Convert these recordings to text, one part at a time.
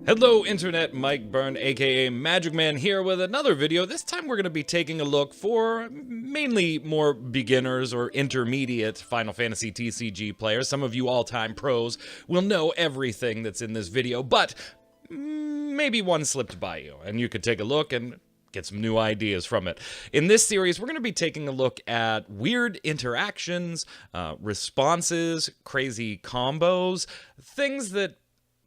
Hello Internet, Mike Byrne aka Magic Man here with another video. This time we're going to be taking a look for mainly more beginners or intermediate Final Fantasy TCG players. Some of you all-time pros will know everything that's in this video, but maybe one slipped by you and you could take a look and get some new ideas from it. In this series, we're going to be taking a look at weird interactions, responses, crazy combos, things that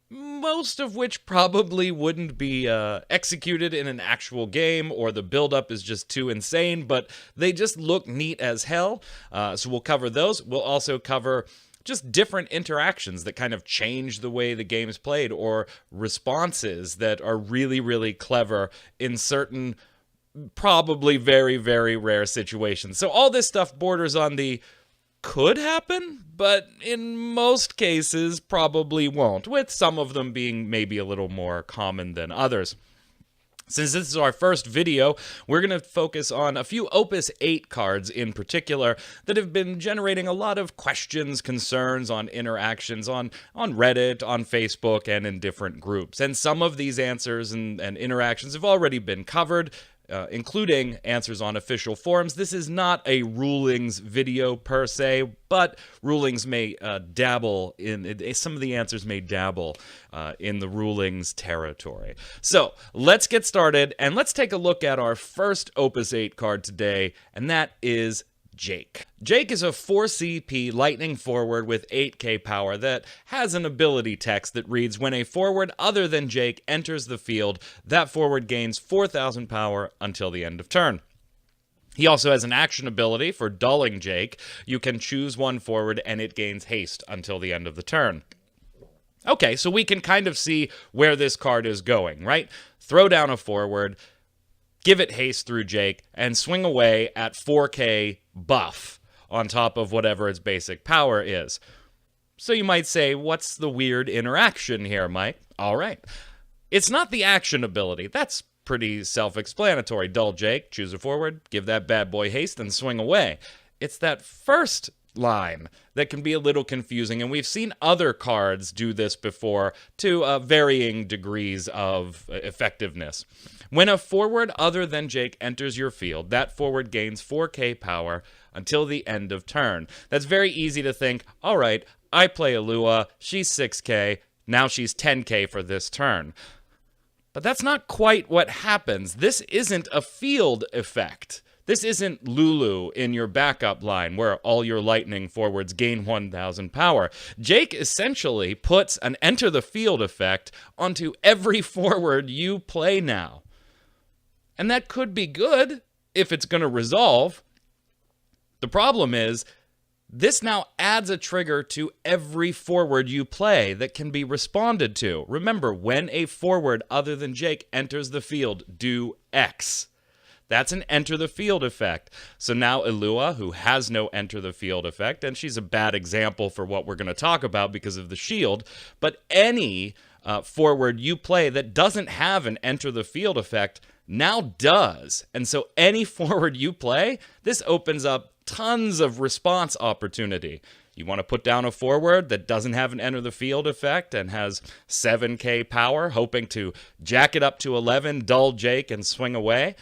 most of which probably wouldn't be executed in an actual game, or the build-up is just too insane, but they just look neat as hell. So we'll cover those. We'll also cover just different interactions that kind of change the way the game's played, or responses that are really, really clever in certain, probably very, very rare situations. So all this stuff borders on the could happen, but in most cases probably won't, with some of them being maybe a little more common than others. Since this is our first video, we're going to focus on a few Opus VIII cards in particular that have been generating a lot of questions, concerns on interactions on Reddit, on Facebook, and in different groups. And some of these answers and interactions have already been covered, including answers on official forums. This is not a rulings video per se, but rulings may dabble in, some of the answers may dabble in the rulings territory. So let's get started, and let's take a look at our first Opus VIII card today, and that is Jake. Jake is a 4CP lightning forward with 8k power that has an ability text that reads, when a forward other than Jake enters the field, that forward gains 4000 power until the end of turn. He also has an action ability for dulling Jake. You can choose one forward and it gains haste until the end of the turn. Okay, so we can kind of see where this card is going, right? Throw down a forward, give it haste through Jake, and swing away at 4k buff on top of whatever its basic power is. So you might say, what's the weird interaction here, Mike? All right. It's not the action ability. That's pretty self-explanatory. Dull Jake, choose a forward, give that bad boy haste, and swing away. It's that first line that can be a little confusing, and we've seen other cards do this before to varying degrees of effectiveness. When a forward other than Jake enters your field, that forward gains 4k power until the end of turn. That's very easy to think, all right, I play Alua, she's 6k, now she's 10k for this turn. But that's not quite what happens. This isn't a field effect. This isn't Lulu in your backup line where all your lightning forwards gain 1000 power. Jake essentially puts an enter the field effect onto every forward you play now. And that could be good if it's going to resolve. The problem is, this now adds a trigger to every forward you play that can be responded to. Remember, when a forward other than Jake enters the field, do X. That's an enter the field effect. So now Alua, who has no enter the field effect, and she's a bad example for what we're going to talk about because of the shield, but any forward you play that doesn't have an enter the field effect now does. And so any forward you play, this opens up tons of response opportunity. You want to put down a forward that doesn't have an enter the field effect and has 7k power, hoping to jack it up to 11, dull Jake, and swing away?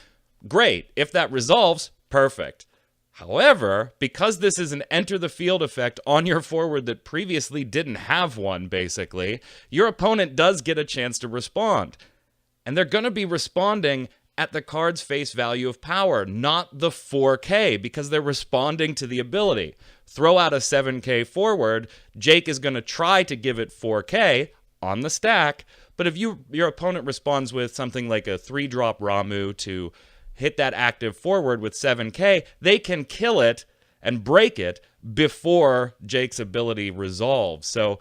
Great. If that resolves, perfect. However, because this is an enter the field effect on your forward that previously didn't have one, basically, your opponent does get a chance to respond. And they're going to be responding at the card's face value of power, not the 4k, because they're responding to the ability. Throw out a 7k forward, Jake is going to try to give it 4k on the stack, but if your opponent responds with something like a 3-drop Ramu to hit that active forward with 7k, they can kill it and break it before Jake's ability resolves. So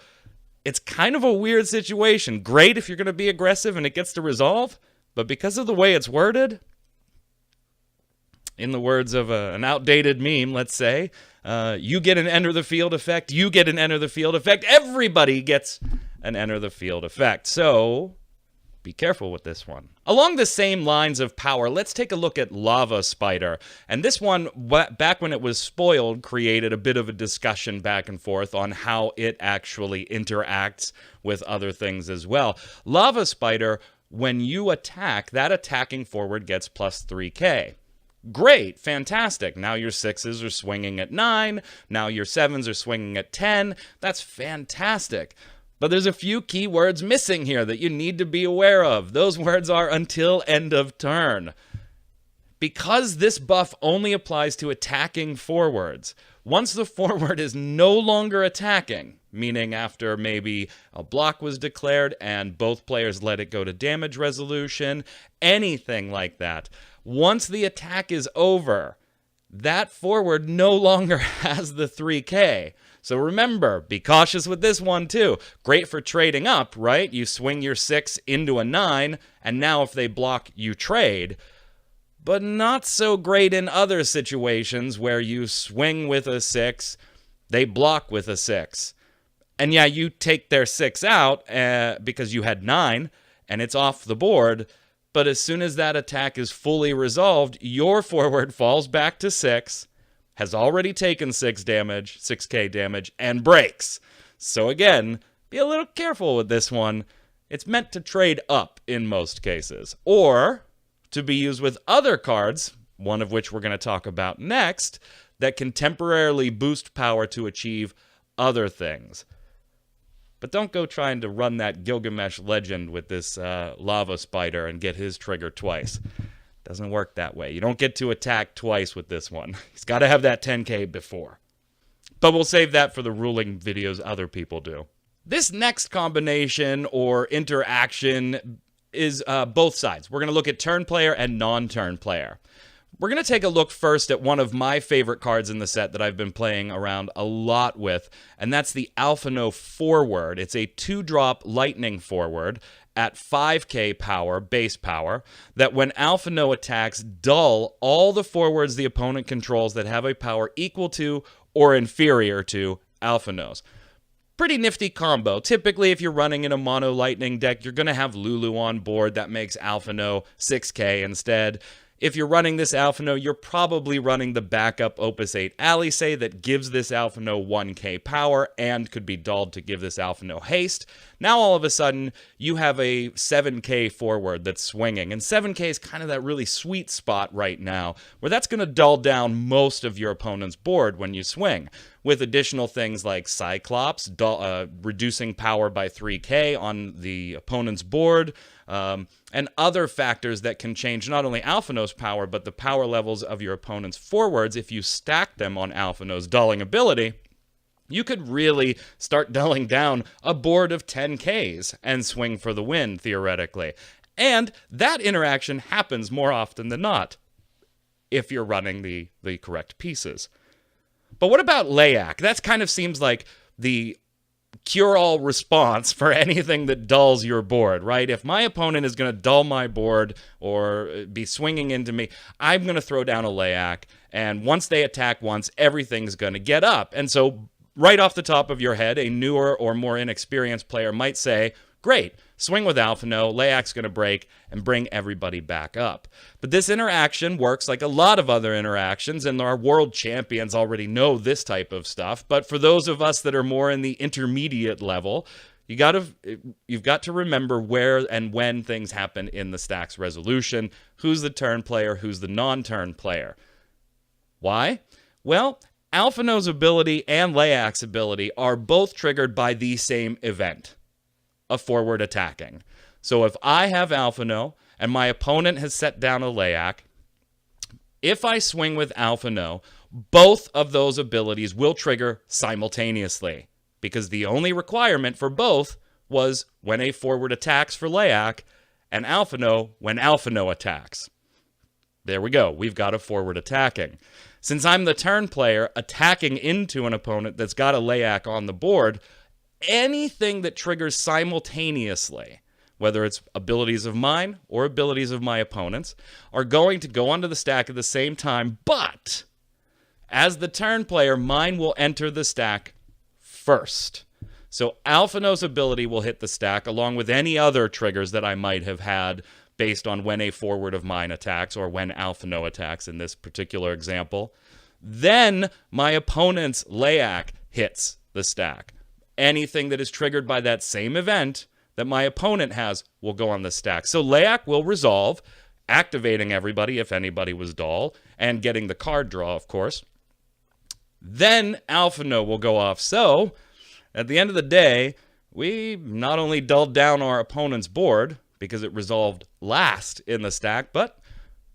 it's kind of a weird situation. Great if you're going to be aggressive and it gets to resolve, but because of the way it's worded, in the words of an outdated meme, let's say, you get an enter the field effect, you get an enter the field effect, everybody gets an enter the field effect. So Be careful with this one. Along the same lines of power, let's take a look at Lava Spider. And this one, back when it was spoiled, created a bit of a discussion back and forth on how it actually interacts with other things as well. Lava Spider, when you attack, that attacking forward gets plus 3k. Great, fantastic. Now your 6s are swinging at 9. Now your 7s are swinging at 10. That's fantastic. But there's a few key words missing here that you need to be aware of. Those words are until end of turn. Because this buff only applies to attacking forwards, once the forward is no longer attacking, meaning after maybe a block was declared and both players let it go to damage resolution, anything like that, once the attack is over, that forward no longer has the 3k. So remember, be cautious with this one too. Great for trading up, right? You swing your 6 into a 9, and now if they block, you trade. But not so great in other situations where you swing with a 6, they block with a 6. And yeah, you take their 6 out because you had 9, and it's off the board. But as soon as that attack is fully resolved, your forward falls back to 6, has already taken 6k damage, and breaks. So again, be a little careful with this one. It's meant to trade up in most cases, or to be used with other cards, one of which we're going to talk about next, that can temporarily boost power to achieve other things. But don't go trying to run that Gilgamesh legend with this Lava Spider and get his trigger twice. Doesn't work that way. You don't get to attack twice with this one. He's got to have that 10k before. But we'll save that for the ruling videos other people do. This next combination or interaction is both sides. We're going to look at turn player and non-turn player. We're going to take a look first at one of my favorite cards in the set that I've been playing around a lot with, and that's the Alphino Forward. It's a 2-drop lightning forward at 5k power, base power, that when Alphino attacks, dull all the forwards the opponent controls that have a power equal to or inferior to Alphino's. Pretty nifty combo. Typically, if you're running in a mono lightning deck, you're going to have Lulu on board. That makes Alphino 6k instead. If you're running this Alphino, you're probably running the backup Opus VIII Alice that gives this Alphino 1k power and could be dulled to give this Alphino haste. Now all of a sudden, you have a 7k forward that's swinging, and 7k is kind of that really sweet spot right now, where that's going to dull down most of your opponent's board when you swing, with additional things like Cyclops, reducing power by 3k on the opponent's board, and other factors that can change not only Alphino's power, but the power levels of your opponent's forwards. If you stack them on Alphino's dulling ability, you could really start dulling down a board of 10Ks and swing for the win, theoretically. And that interaction happens more often than not, if you're running the correct pieces. But what about Layak? That kind of seems like the cure-all response for anything that dulls your board, right? If my opponent is going to dull my board or be swinging into me, I'm going to throw down a Layak, and once they attack once, everything's going to get up. And so right off the top of your head, a newer or more inexperienced player might say, great, swing with Alphino, Layak's going to break and bring everybody back up. But this interaction works like a lot of other interactions, and our world champions already know this type of stuff. But for those of us that are more in the intermediate level, you've got to remember where and when things happen in the stack's resolution. Who's the turn player? Who's the non-turn player? Why? Well, Alphino's ability and Layak's ability are both triggered by the same event, a forward attacking. So if I have Alphino and my opponent has set down a Layak, if I swing with Alphino, both of those abilities will trigger simultaneously, because the only requirement for both was when a forward attacks for Layak, and Alphino when Alphino attacks. There we go. We've got a forward attacking. Since I'm the turn player attacking into an opponent that's got a Layak on the board, anything that triggers simultaneously, whether it's abilities of mine or abilities of my opponents, are going to go onto the stack at the same time, but as the turn player, mine will enter the stack first. So Alphino's ability will hit the stack along with any other triggers that I might have had based on when a forward of mine attacks or when Alphino attacks in this particular example. Then my opponent's Layak hits the stack. Anything that is triggered by that same event that my opponent has will go on the stack. So Layak will resolve, activating everybody if anybody was dull, and getting the card draw, of course. Then Alphino will go off. So at the end of the day, we not only dulled down our opponent's board because it resolved last in the stack, but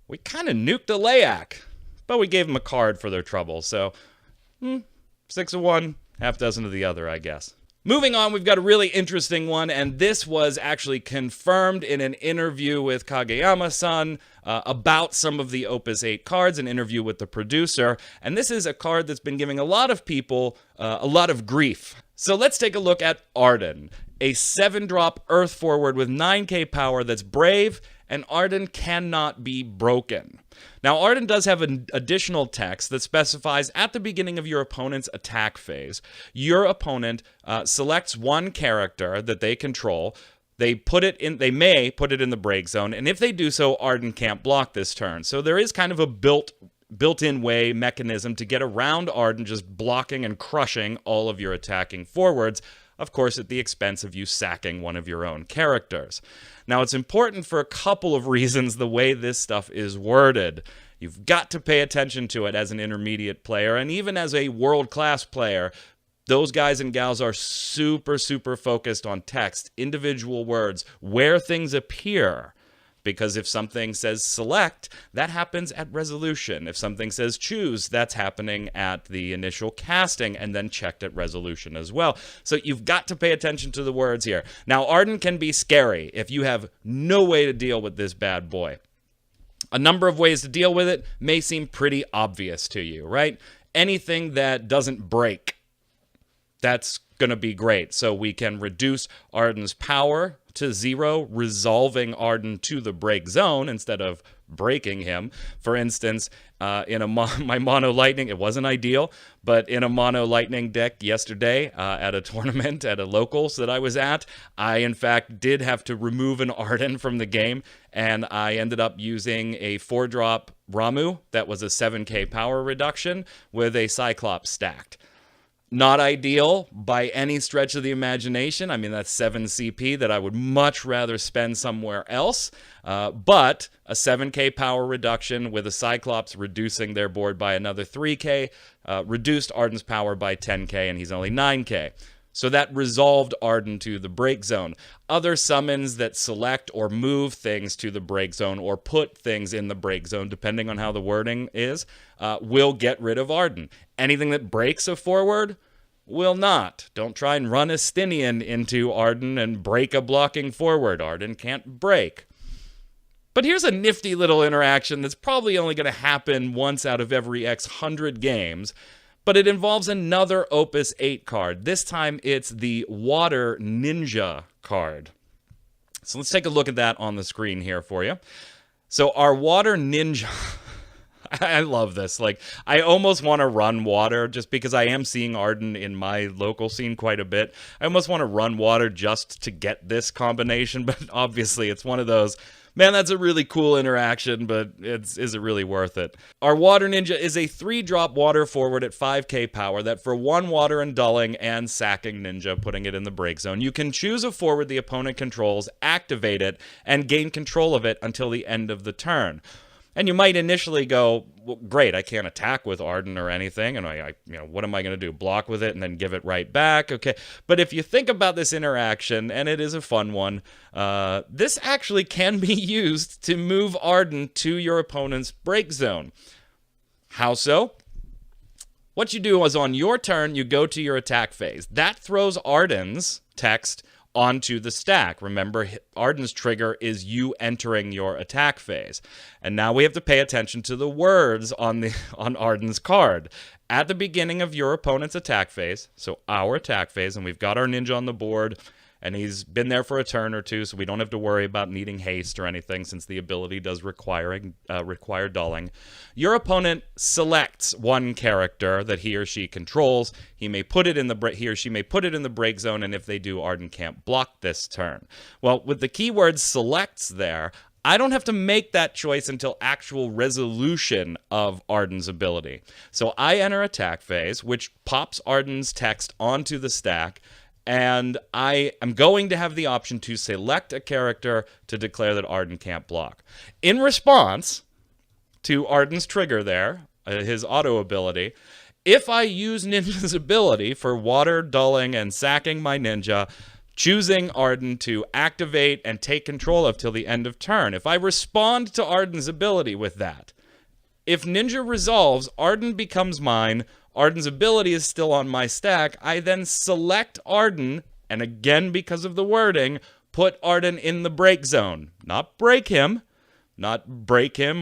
we kind of nuked a Layak. But we gave them a card for their trouble. So 6 of one, half dozen of the other, I guess. Moving on, we've got a really interesting one, and this was actually confirmed in an interview with Kageyama-san about some of the Opus VIII cards, an interview with the producer, and this is a card that's been giving a lot of people a lot of grief. So let's take a look at Arden, a 7-drop Earth forward with 9k power that's brave, and Arden cannot be broken. Now, Arden does have an additional text that specifies at the beginning of your opponent's attack phase, your opponent selects one character that they control. They may put it in the break zone, and if they do so, Arden can't block this turn. So there is kind of a built-in way mechanism to get around Arden just blocking and crushing all of your attacking forwards, of course at the expense of you sacking one of your own characters. Now, it's important for a couple of reasons the way this stuff is worded. You've got to pay attention to it as an intermediate player, and even as a world-class player, those guys and gals are super, super focused on text, individual words, where things appear. Because if something says select, that happens at resolution. If something says choose, that's happening at the initial casting and then checked at resolution as well. So you've got to pay attention to the words here. Now, Arden can be scary if you have no way to deal with this bad boy. A number of ways to deal with it may seem pretty obvious to you, right? Anything that doesn't break, that's going to be great. So we can reduce Arden's power to 0, resolving Arden to the break zone instead of breaking him. For instance, in my mono lightning, it wasn't ideal, but in a mono lightning deck yesterday at a tournament at a locals that I was at, I in fact did have to remove an Arden from the game, and I ended up using a 4-drop Ramu that was a 7k power reduction with a Cyclops stacked. Not ideal by any stretch of the imagination. I mean, that's 7 CP that I would much rather spend somewhere else. But a 7k power reduction with a Cyclops reducing their board by another 3k, reduced Arden's power by 10k, and he's only 9k. So that resolved Arden to the break zone. Other summons that select or move things to the break zone or put things in the break zone, depending on how the wording is, will get rid of Arden. Anything that breaks a forward will not. Don't try and run a Stinian into Arden and break a blocking forward. Arden can't break. But here's a nifty little interaction that's probably only going to happen once out of every X 100 games, but it involves another Opus VIII card. This time it's the Water Ninja card. So let's take a look at that on the screen here for you. So our Water Ninja... I love this. Like, I almost want to run Water just because I am seeing Arden in my local scene quite a bit. I almost want to run Water just to get this combination, but obviously it's one of those, man, that's a really cool interaction, but is it really worth it? Our Water Ninja is a 3-drop water forward at 5k power that for 1 water and dulling and sacking ninja, putting it in the break zone, you can choose a forward the opponent controls, activate it, and gain control of it until the end of the turn. And you might initially go, well, great, I can't attack with Arden or anything, and what am I going to do? Block with it and then give it right back? Okay, but if you think about this interaction, and it is a fun one, this actually can be used to move Arden to your opponent's break zone. How so? What you do is on your turn, you go to your attack phase. That throws Arden's text onto the stack. Remember, Arden's trigger is you entering your attack phase. And now we have to pay attention to the words on Arden's card. At the beginning of your opponent's attack phase, so our attack phase, and we've got our ninja on the board, and he's been there for a turn or two, so we don't have to worry about needing haste or anything, since the ability does require dulling. Your opponent selects one character that he or she controls. He or she may put it in the break zone, and if they do, Arden can't block this turn. Well, with the keyword selects there, I don't have to make that choice until actual resolution of Arden's ability. So I enter attack phase, which pops Arden's text onto the stack, and I am going to have the option to select a character to declare that Arden can't block. In response to Arden's trigger there, his auto ability, if I use Ninja's ability for water, dulling, and sacking my Ninja, choosing Arden to activate and take control of till the end of turn, if I respond to Arden's ability with that, if Ninja resolves, Arden becomes mine, Arden's ability is still on my stack, I then select Arden, and again, because of the wording, put Arden in the break zone. Not break him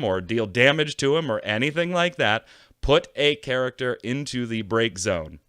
or deal damage to him or anything like that. Put a character into the break zone.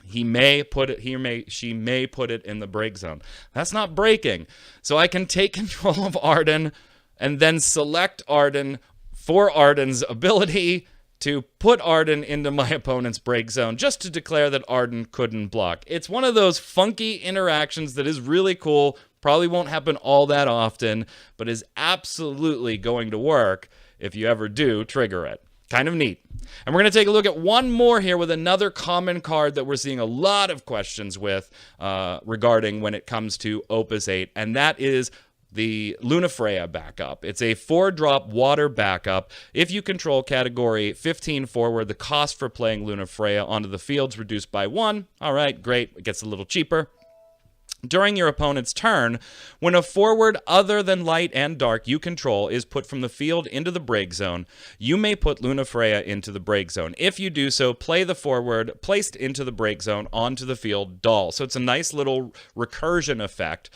She may put it in the break zone. That's not breaking. So I can take control of Arden and then select Arden for Arden's ability to put Arden into my opponent's break zone, just to declare that Arden couldn't block. It's one of those funky interactions that is really cool, probably won't happen all that often, but is absolutely going to work if you ever do trigger it. Kind of neat. And we're going to take a look at one more here with another common card that we're seeing a lot of questions with regarding when it comes to Opus VIII, and that is the Luna Freya backup. It's a 4-drop water backup. If you control category 15 forward, the cost for playing Luna Freya onto the field's reduced by 1. All right, great. It gets a little cheaper. During your opponent's turn, when a forward other than light and dark you control is put from the field into the break zone, you may put Luna Freya into the break zone. If you do so, play the forward placed into the break zone onto the field dull. So it's a nice little recursion effect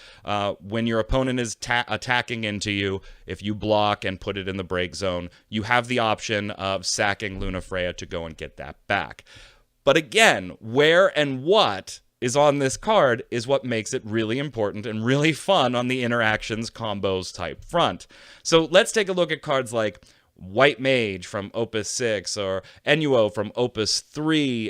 when your opponent is attacking into you. If you block and put it in the break zone, you have the option of sacking Luna Freya to go and get that back. But again, where and what is on this card is what makes it really important and really fun on the interactions combos type front. So let's take a look at cards like White Mage from Opus VI or Enuo from Opus III.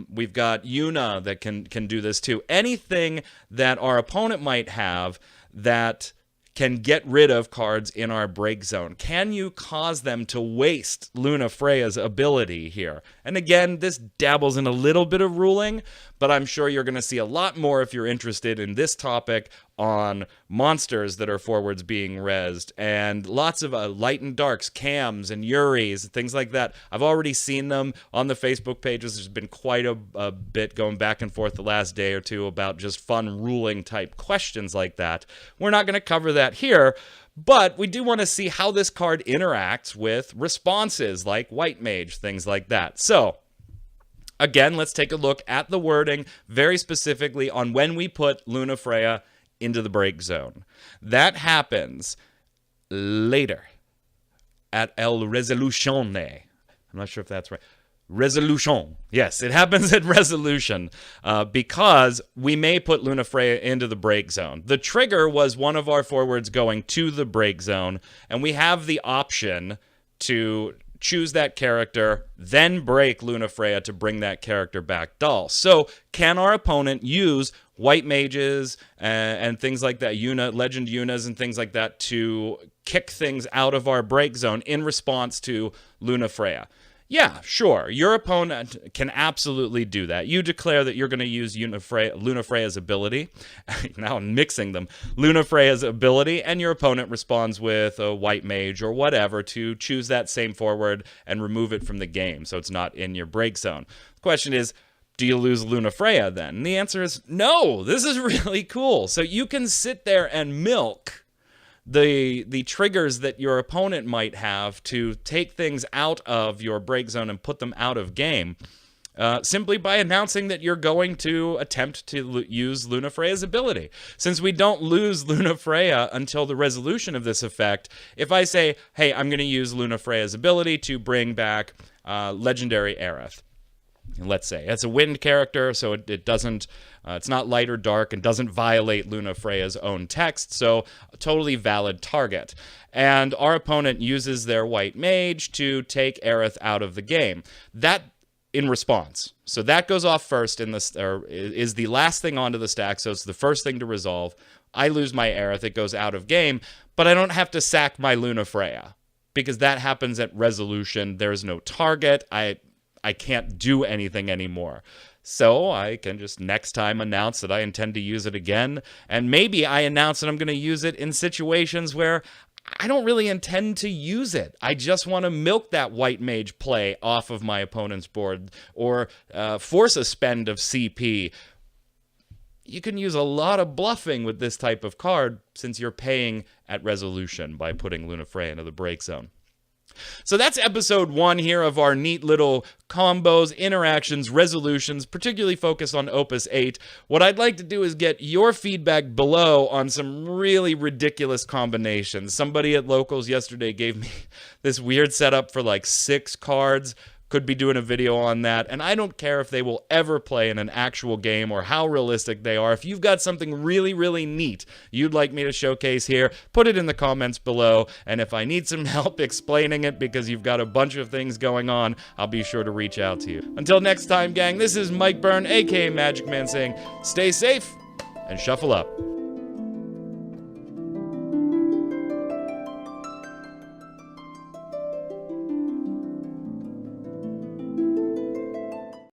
We've got Yuna that can do this too. Anything that our opponent might have that can get rid of cards in our break zone. Can you cause them to waste Luna Freya's ability here? And again, this dabbles in a little bit of ruling, but I'm sure you're going to see a lot more if you're interested in this topic on monsters that are forwards being rezzed, and lots of light and darks, Cams and Yuris, things like that. I've already seen them on the Facebook pages. There's been quite a bit going back and forth the last day or two about just fun ruling type questions like that. We're not going to cover that here, but we do want to see how this card interacts with responses like White Mage, things like that. So again, let's take a look at the wording very specifically on when we put Luna Freya into the break zone. That happens later at El Resolucione. I'm not sure if that's right. Resolution. Yes, it happens at resolution because we may put Luna Freya into the break zone. The trigger was one of our forwards going to the break zone, and we have the option to choose that character, then break Luna Freya to bring that character back dull. So can our opponent use White Mages and things like that, Legend Yunas and things like that, to kick things out of our break zone in response to Luna Freya? Yeah, sure. Your opponent can absolutely do that. You declare that you're going to use Luna Freya's ability. Now I'm mixing them. Luna Freya's ability, and your opponent responds with a White Mage or whatever to choose that same forward and remove it from the game so it's not in your break zone. The question is, do you lose Luna Freya then? And the answer is no. This is really cool. So you can sit there and milk the triggers that your opponent might have to take things out of your break zone and put them out of game simply by announcing that you're going to attempt to use Luna Freya's ability. Since we don't lose Luna Freya until the resolution of this effect, if I say, hey, I'm going to use Luna Freya's ability to bring back Legendary Aerith, let's say. It's a wind character, so it doesn't, it's not light or dark and doesn't violate Luna Freya's own text, so a totally valid target. And our opponent uses their white mage to take Aerith out of the game. That in response. So that goes off first in the, or is the last thing onto the stack, so it's the first thing to resolve. I lose my Aerith, it goes out of game, but I don't have to sack my Luna Freya, because that happens at resolution. There's no target. I can't do anything anymore. So I can just next time announce that I intend to use it again. And maybe I announce that I'm going to use it in situations where I don't really intend to use it. I just want to milk that white mage play off of my opponent's board, or force a spend of CP. You can use a lot of bluffing with this type of card, since you're paying at resolution by putting Luna Freya into the break zone. So that's episode 1 here of our neat little combos, interactions, resolutions, particularly focused on Opus VIII. What I'd like to do is get your feedback below on some really ridiculous combinations. Somebody at Locals yesterday gave me this weird setup for like 6 cards. Could be doing a video on that, and I don't care if they will ever play in an actual game or how realistic they are. If you've got something really, really neat you'd like me to showcase here, put it in the comments below, and if I need some help explaining it because you've got a bunch of things going on, I'll be sure to reach out to you. Until next time, gang, this is Mike Byrne, aka Magic Man, saying stay safe and shuffle up.